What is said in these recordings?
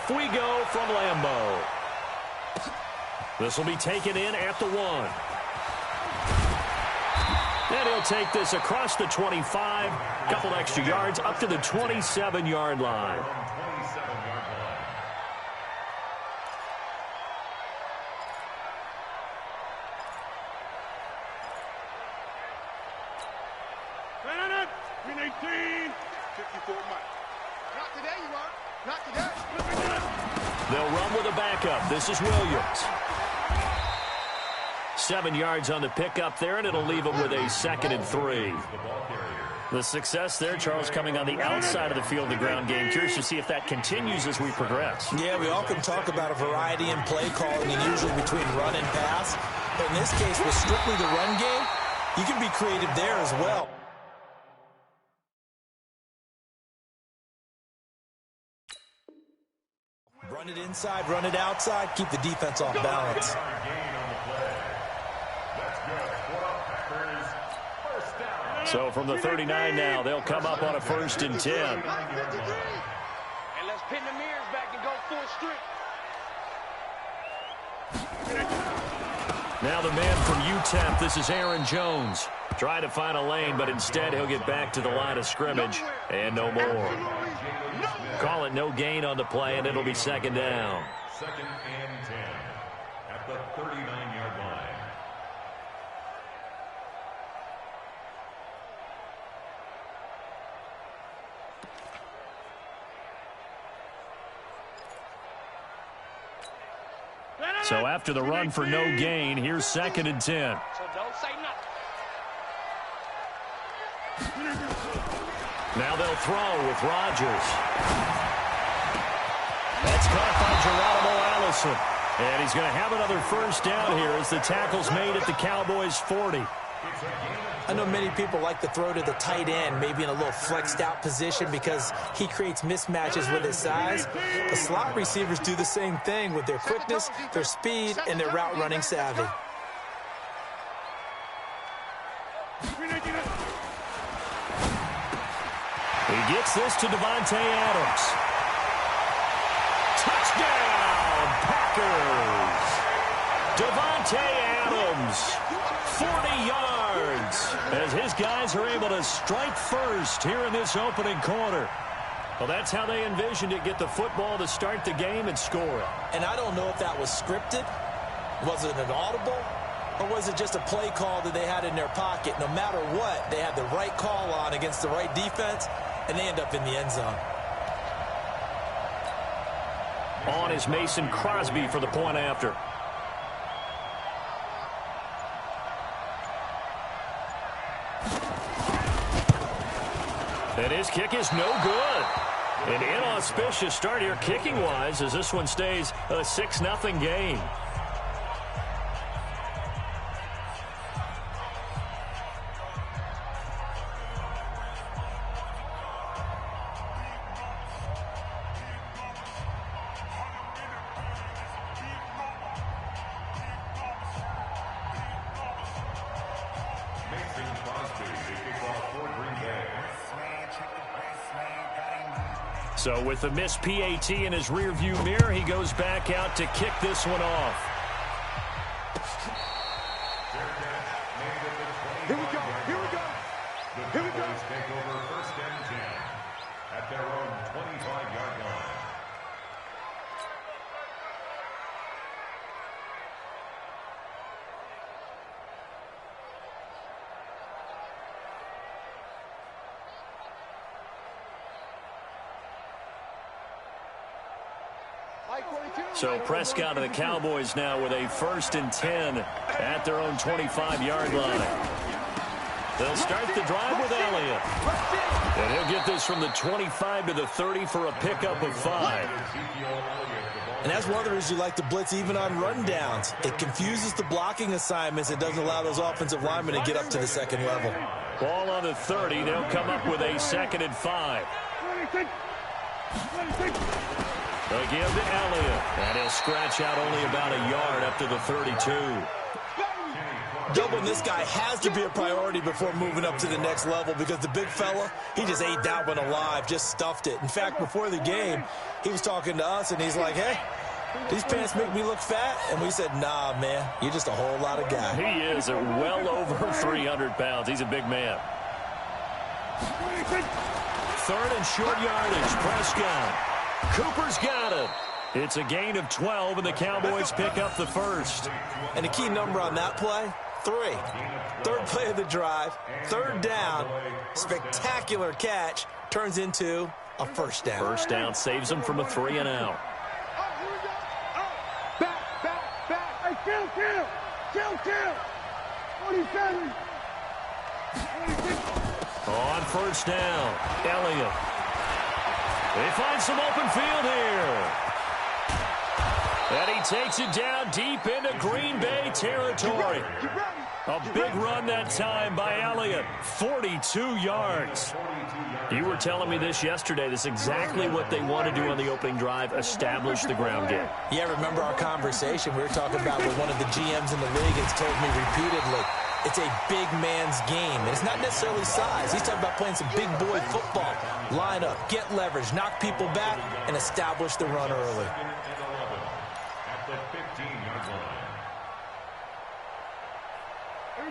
Off we go from Lambeau. This will be taken in at the 1. And he'll take this across the 25. Couple extra yards up to the 27-yard line. They'll run with a backup. This is Williams. 7 yards on the pickup there, and it'll leave them with a 2nd and 3. The success there, Charles, coming on the outside of the field, the ground game. Curious to see if that continues as we progress. Yeah, we often talk about a variety in play calling, and usually between run and pass. But in this case, with strictly the run game, you can be creative there as well. Run it inside, run it outside, keep the defense off balance. So from the 39 now, they'll come up on a 1st and 10. And let's pin the mirrors back and go full strength. Now the man from UTEP, this is Aaron Jones. Trying to find a lane, but instead he'll get back to the line of scrimmage. And no more. Call it no gain on the play, and it'll be 2nd down. 2nd and 10 at the 39-yard line. So after the run for no gain, here's 2nd and 10. So don't say nothing. Now they'll throw with Rodgers. That's caught by Geronimo Allison. And he's going to have another 1st down here as the tackle's made at the Cowboys' 40. I know many people like to throw to the tight end, maybe in a little flexed out position because he creates mismatches with his size. The slot receivers do the same thing with their quickness, their speed, and their route running savvy. He gets this to Davante Adams. Touchdown, Packers! Davante Adams, 40 yards, as his guys are able to strike first here in this opening quarter. Well, that's how they envisioned it, get the football to start the game and score it. And I don't know if that was scripted. Was it an audible? Or was it just a play call that they had in their pocket? No matter what, they had the right call on against the right defense, and they end up in the end zone. On is Mason Crosby for the point after. And his kick is no good. An inauspicious start here kicking-wise as this one stays a 6-0 game. So with the missed PAT in his rearview mirror, he goes back out to kick this one off. Here we go. Here we go. Here we go. Take over 1st and 10 at their own 25-yard line. So Prescott and the Cowboys now with a 1st and 10 at their own 25-yard line. They'll start the drive with Elliott. And he'll get this from the 25 to the 30 for a pickup of 5. And that's one of the reasons you like to blitz even on rundowns. It confuses the blocking assignments. It doesn't allow those offensive linemen to get up to the 2nd level. Ball on the 30. They'll come up with a 2nd and 5. They'll give to Elliott. And he'll scratch out only about a yard up to the 32. Doubling this guy has to be a priority before moving up to the next level because the big fella, he just ate that one alive, just stuffed it. In fact, before the game, he was talking to us, and he's like, hey, these pants make me look fat? And we said, nah, man, you're just a whole lot of guy. He is well over 300 pounds. He's a big man. Third and short yardage, Prescott. Cooper's got it. It's a gain of 12, and the Cowboys pick up the first. And the key number on that play, 3. Third play of the drive, third down, spectacular catch, turns into a first down. First down saves them from a 3-and-out. Kill. 47. On first down, Elliott. They find some open field here. And he takes it down deep into Green Bay territory. A big run that time by Elliott, 42 yards. You were telling me this yesterday. This is exactly what they want to do on the opening drive, establish the ground game. Yeah, remember our conversation? We were talking about what one of the GMs in the league has told me repeatedly. It's a big man's game, and it's not necessarily size. He's talking about playing some big boy football. Line up, get leverage, knock people back, and establish the run early.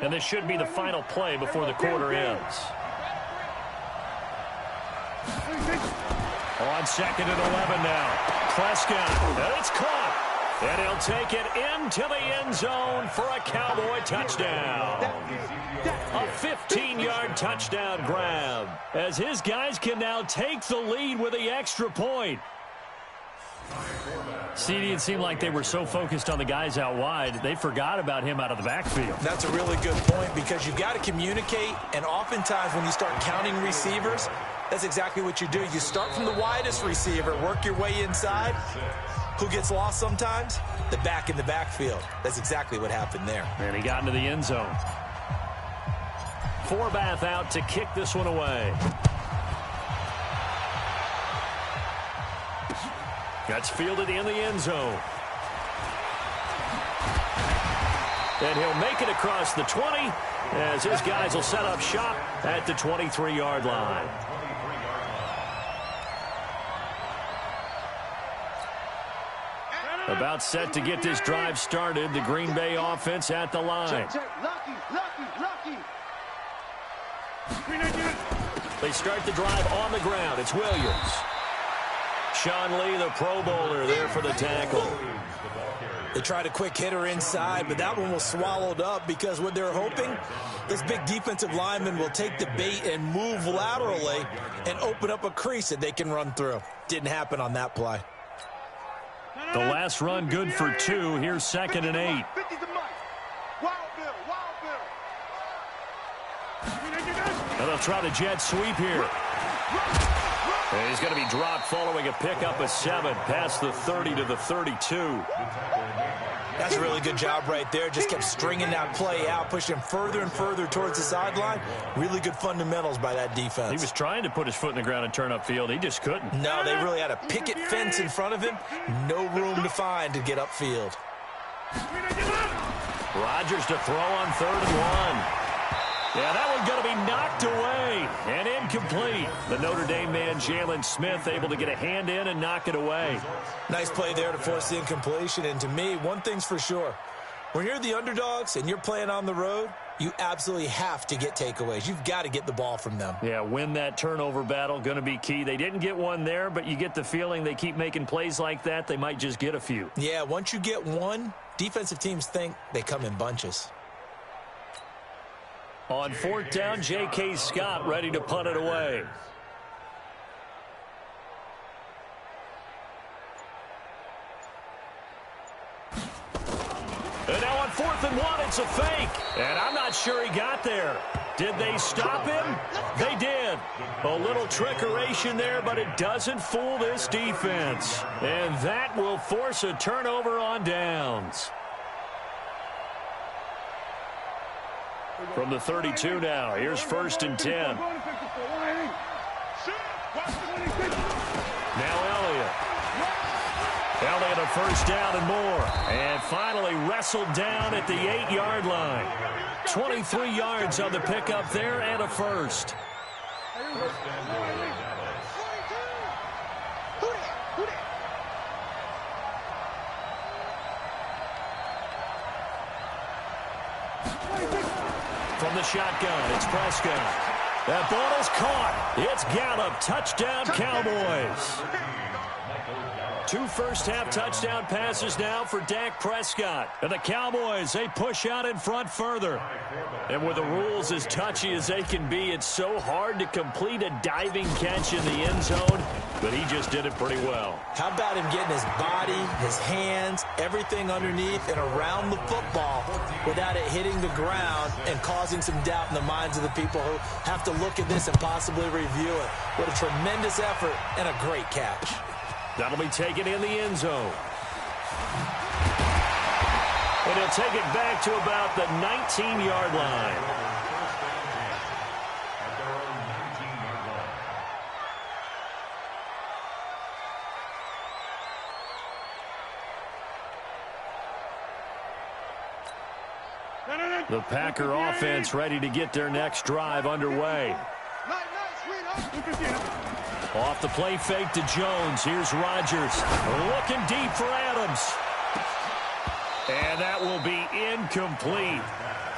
And this should be the final play before the quarter ends. On 2nd and 11 now. Prescott, and it's caught. And he'll take it into the end zone for a Cowboy touchdown. A 15-yard touchdown grab, as his guys can now take the lead with the extra point. CD, it seemed like they were so focused on the guys out wide, they forgot about him out of the backfield. That's a really good point because you've got to communicate, and oftentimes when you start counting receivers, that's exactly what you do. You start from the widest receiver, work your way inside. Who gets lost sometimes? The back in the backfield. That's exactly what happened there. And he got into the end zone. Forbath out to kick this one away. That's fielded in the end zone. And he'll make it across the 20 as his guys will set up shop at the 23-yard line. About set to get this drive started. The Green Bay offense at the line. Lucky. They start the drive on the ground. It's Williams. Sean Lee, the Pro Bowler, there for the tackle. They tried a quick hitter inside, but that one was swallowed up because what they're hoping, this big defensive lineman will take the bait and move laterally and open up a crease that they can run through. Didn't happen on that play. The last run good for 2. Here's 2nd and 8. And they'll try the jet sweep here. And he's going to be dropped following a pickup of 7 past the 30 to the 32. That's a really good job right there. Just kept stringing that play out, pushing him further and further towards the sideline. Really good fundamentals by that defense. He was trying to put his foot in the ground and turn upfield. He just couldn't. No, they really had a picket fence in front of him. No room to find to get upfield. Rodgers to throw on 3rd and 1. Yeah, that one's going to be knocked away and incomplete. The Notre Dame man, Jalen Smith, able to get a hand in and knock it away. Nice play there to force the incompletion. And to me, one thing's for sure. When you're the underdogs and you're playing on the road, you absolutely have to get takeaways. You've got to get the ball from them. Yeah, win that turnover battle, going to be key. They didn't get one there, but you get the feeling they keep making plays like that, they might just get a few. Yeah, once you get one, defensive teams think they come in bunches. On 4th down, J.K. Scott ready to punt it away. And now on 4th and 1, it's a fake. And I'm not sure he got there. Did they stop him? They did. A little trickeration there, but it doesn't fool this defense. And that will force a turnover on downs. From the 32 now, here's 1st and 10. Now Elliott. Now they get a first down and more. And finally wrestled down at the 8-yard line. 23 yards on the pickup there and a first. From the shotgun, it's Prescott. That ball is caught. It's Gallup. Touchdown, Cowboys. 2 first-half touchdown passes now for Dak Prescott. And the Cowboys, they push out in front further. And with the rules as touchy as they can be, it's so hard to complete a diving catch in the end zone, but he just did it pretty well. How about him getting his body, his hands, everything underneath and around the football without it hitting the ground and causing some doubt in the minds of the people who have to look at this and possibly review it. What a tremendous effort and a great catch. That'll be taken in the end zone. And he'll take it back to about the 19-yard line. The Packer offense ready to get their next drive underway. Off the play fake to Jones. Here's Rodgers. Looking deep for Adams. And that will be incomplete.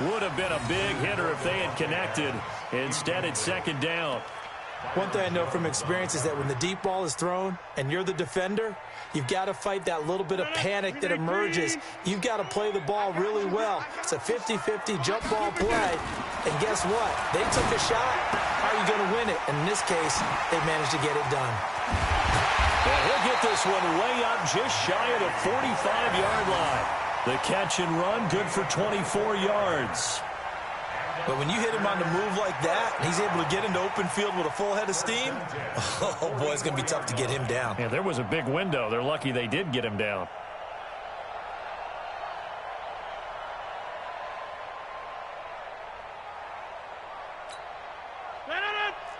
Would have been a big hitter if they had connected. Instead, it's second down. One thing I know from experience is that when the deep ball is thrown and you're the defender, you've got to fight that little bit of panic that emerges. You've got to play the ball really well. It's a 50-50 jump ball play. And guess what? They took a shot. How are you going to win it? And in this case, they managed to get it done. And he'll get this one way up just shy of the 45-yard line. The catch and run, good for 24 yards. But when you hit him on the move like that, and he's able to get into open field with a full head of steam, oh, boy, it's going to be tough to get him down. Yeah, there was a big window. They're lucky they did get him down.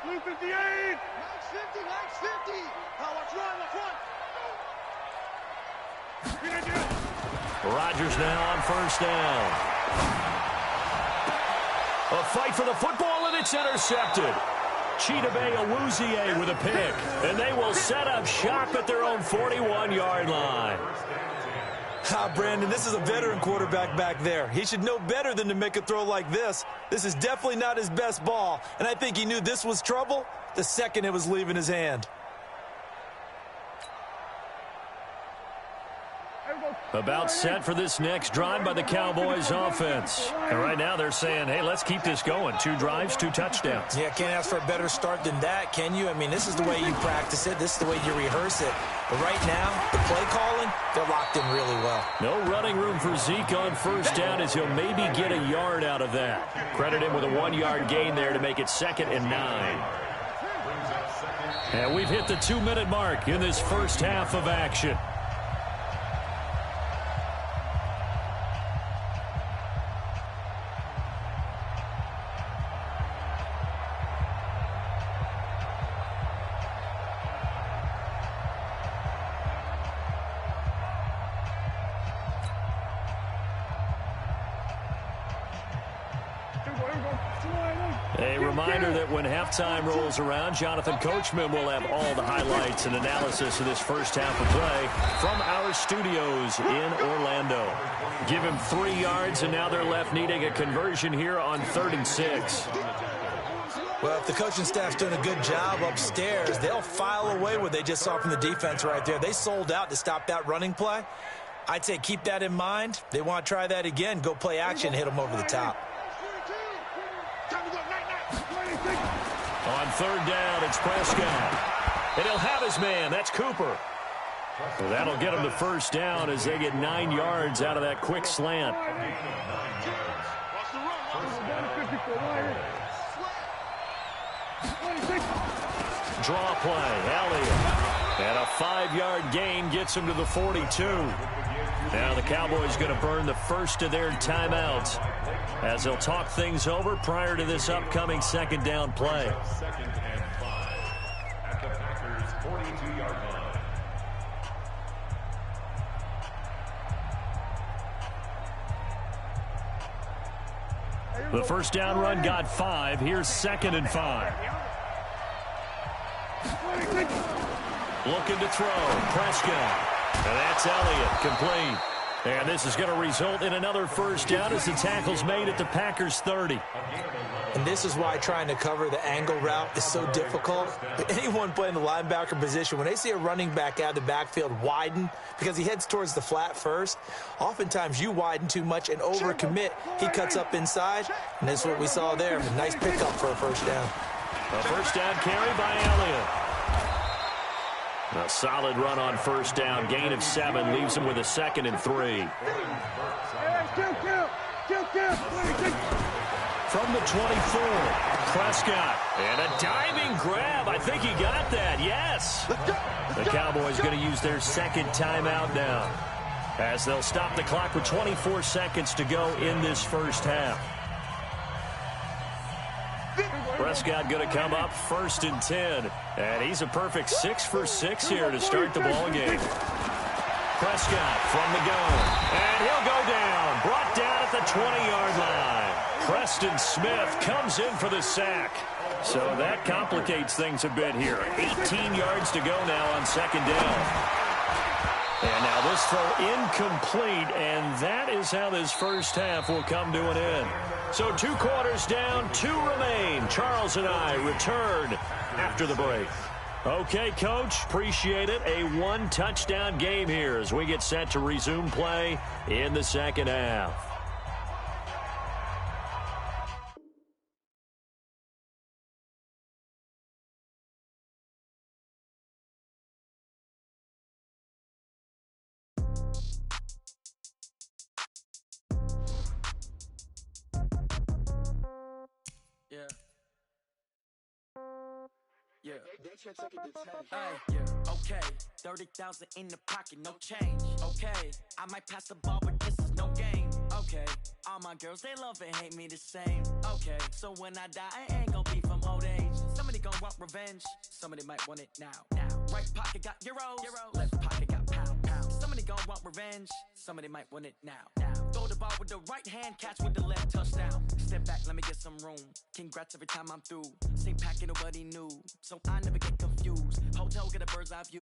Blue 58. Max 50, Max 50. Watch run. Rodgers now on first down. A fight for the football, and it's intercepted. Chidobe Awuzie with a pick, and they will set up shop at their own 41-yard line. Brandon, this is a veteran quarterback back there. He should know better than to make a throw like this. This is definitely not his best ball, and I think he knew this was trouble the second it was leaving his hand. About set for this next drive by the Cowboys offense. And right now they're saying, hey, let's keep this going. 2 drives, 2 touchdowns. Yeah, can't ask for a better start than that, can you? I mean, this is the way you practice it. This is the way you rehearse it. But right now, the play calling, they're locked in really well. No running room for Zeke on first down as he'll maybe get a yard out of that. Credit him with a 1-yard gain there to make it 2nd and 9. And we've hit the 2-minute mark in this first half of action. A reminder that when halftime rolls around, Jonathan Coachman will have all the highlights and analysis of this first half of play from our studios in Orlando. Give him 3 yards, and now they're left needing a conversion here on 3rd and 6. Well, if the coaching staff's doing a good job upstairs, they'll file away what they just saw from the defense right there. They sold out to stop that running play. I'd say keep that in mind. They want to try that again. Go play action, hit them over the top. On 3rd down, it's Prescott. And he'll have his man. That's Cooper. Well, that'll get him the first down as they get 9 yards out of that quick slant. Draw play, Elliott. And a 5-yard gain gets him to the 42. Now the Cowboys going to burn the first of their timeouts as they'll talk things over prior to this upcoming 2nd down play. 2nd and 5 at the Packers' 42-yard line. The first down run got 5. Here's 2nd and 5. Looking to throw. Prescott. And that's Elliott. Complete. And this is going to result in another first down as the tackle's made at the Packers' 30. And this is why trying to cover the angle route is so difficult. Anyone playing the linebacker position, when they see a running back out of the backfield widen because he heads towards the flat first, oftentimes you widen too much and overcommit. He cuts up inside, and that's what we saw there. A nice pickup for a first down. A first down carry by Elliott. A solid run on first down. Gain of 7 leaves him with a 2nd and 3. From the 24, Prescott. And a diving grab. I think he got that. Yes. The Cowboys going to use their 2nd timeout now, as they'll stop the clock with 24 seconds to go in this first half. Prescott going to come up 1st and 10. And he's a perfect 6 for 6 here to start the ball game. Prescott from the gun. And he'll go down. Brought down at the 20-yard line. Preston Smith comes in for the sack. So that complicates things a bit here. 18 yards to go now on 2nd down. And now this throw incomplete, and that is how this first half will come to an end. So 2 quarters down, 2 remain. Charles and I return after the break. Okay, Coach, appreciate it. A 1-touchdown game here as we get set to resume play in the second half. Okay, 30,000 in the pocket, no change. Okay, I might pass the ball, but this is no game. Okay, all my girls, they love and hate me the same. Okay, so when I die, I ain't gonna be from old age. Somebody gonna want revenge, somebody might want it now. Right pocket got euros, left pocket got pounds. Somebody gonna want revenge, somebody might want it now. Throw the ball with the right hand, catch with the left, touchdown. Step back, let me get some room. Congrats every time I'm through. Same packet, nobody knew, so I never get confused. Hotel, get a bird's eye view.